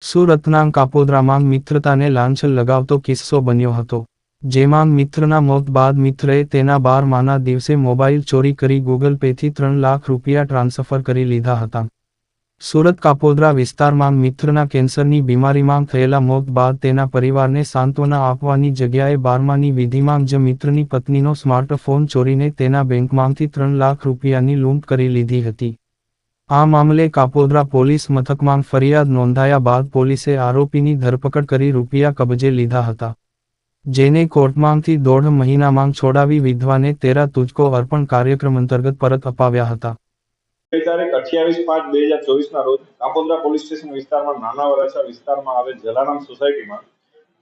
સુરતના કાપોદ્રામાં મિત્રતાને લાંછન લગાવતો કિસ્સો બન્યો હતો, જેમાં મિત્રના મોત બાદ મિત્રએ તેના 12માના દિવસે મોબાઈલ ચોરી કરી ગૂગલ પેથી 3 લાખ રૂપિયા ટ્રાન્સફર કરી લીધા હતા. સુરત કાપોદ્રા વિસ્તારમાં મિત્રના કેન્સરની બીમારીમાં થયેલા મોત બાદ તેના પરિવારને સાંત્વના આપવાની જગ્યાએ 12માની વિધિમાં જ મિત્રની પત્નીનો સ્માર્ટફોન ચોરીને તેના બેંકમાંથી 3 લાખ રૂપિયાની લૂંટ કરી લીધી હતી. આ મામલે કાપોદ્રા પોલીસ મથકમાં ફરિયાદ નોંધાયા બાદ પોલીસે આરોપીની ધરપકડ કરી રૂપિયા કબજે લીધા હતા, જેને કોર્ટમાંથી 1.5 મહિનામાં છોડાવી વિધવાને તેરા તુજકો અર્પણ કાર્યક્રમ અંતર્ગત પરત અપાવ્યા હતા. તારીખ 28/5/2024 રોજ કાપોદ્રા પોલીસ સ્ટેશન વિસ્તારમાં નાના વરાછા વિસ્તારમાં આવેલ જલારામ સોસાયટીમાં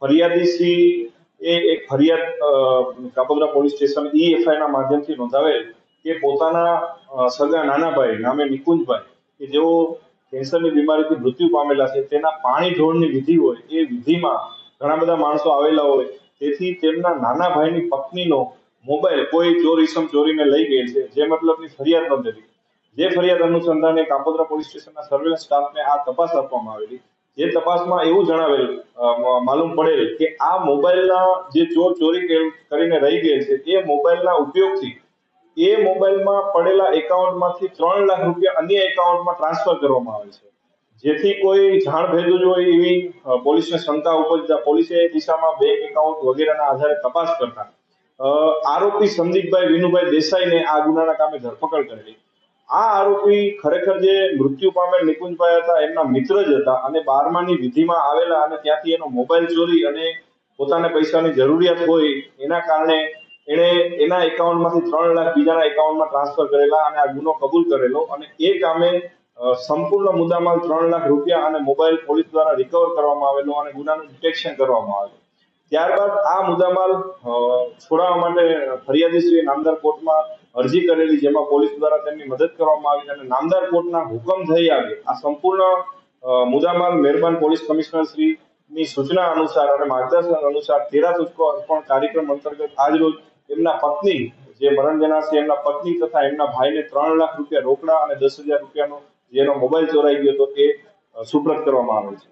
ફરિયાદી શ્રી એક ફરિયાદ કાપોદ્રા પોલીસ સ્ટેશન EFI ના માધ્યમથી નોંધાવેલ કે પોતાના સગા નાના ભાઈ નામે નિકુંજભાઈ કે જેઓ કેન્સરની બીમારીથી મૃત્યુ પામેલા છે, તેના પાણી ઢોળની વિધિ હોય, એ વિધિમાં ઘણા બધા માણસો આવેલા હોય, તેથી તેમના નાના ભાઈની પત્નીનો મોબાઈલ કોઈ ચોર ઈસમ ચોરીને લઈ ગયેલ છે, જે મતલબની ફરિયાદ નોંધેલી. જે ફરિયાદ અનુસંધાને કાપોદ્રા પોલીસ સ્ટેશનના સર્વેલન્સ સ્ટાફને આ તપાસ આપવામાં આવેલી. જે તપાસમાં એવું જણાવેલ માલુમ પડેલ કે આ મોબાઈલના જે ચોર ચોરી કરીને રહી ગયેલ છે, એ મોબાઈલના ઉપયોગથી એ મોબાઈલમાં પડેલા એકાઉન્ટમાંથી 3 લાખ રૂપિયા અન્ય એકાઉન્ટમાં ટ્રાન્સફર કરવામાં આવે છે, જેથી કોઈ જાણ ભેદું જ હોય એવી પોલીસને શંકા ઉપજતા પોલીસે એ દિશામાં બેંક એકાઉન્ટ વગેરેના આધારે તપાસ કરતા આરોપી સંદીપભાઈ વિનુભાઈ દેસાઈને આ ગુનાના કામે ધરપકડ કરેલી. આ આરોપી ખરેખર જે મૃત્યુ પામેલ નિકુંજભાઈ હતા એમના મિત્ર જ હતા અને 12માની વિધિમાં આવેલા અને ત્યાંથી એનો મોબાઈલ ચોરી અને પોતાને પૈસાની જરૂરિયાત હોય એના કારણે એણે એના એકાઉન્ટમાંથી 3 લાખ બીજાના એકાઉન્ટમાં ટ્રાન્સફર કરેલા અને આ ગુનો કબૂલ કરેલો અને એ કામે સંપૂર્ણ મુદ્દામાલ 3 લાખ રૂપિયા અને મોબાઈલ પોલીસ દ્વારા રિકવર કરવામાં આવેલો અને ગુનાનું ડિટેક્શન કરવામાં આવેલું. ત્યારબાદ આ મુદ્દામાલ છોડાવવા માટે ફરિયાદીશ્રીએ નામદાર કોર્ટમાં અરજી કરેલી, જેમાં પોલીસ દ્વારા તેમની મદદ કરવામાં આવી અને નામદાર કોર્ટના હુકમ થઈ આવે આ સંપૂર્ણ મુદ્દામાલ મહેરબાન પોલીસ કમિશનર શ્રીની સૂચના અનુસાર અને માર્ગદર્શન અનુસાર તેરા તુજકો અર્પણ કાર્યક્રમ અંતર્ગત આજરોજ એમના પત્ની જે મરણ જનાર છે એમના પત્ની તથા એમના ભાઈને 3 લાખ રૂપિયા રોકડા અને 10,000 રૂપિયાનો જેનો મોબાઈલ ચોરાઈ ગયો હતો એ સુપ્રત કરવામાં આવેલ છે.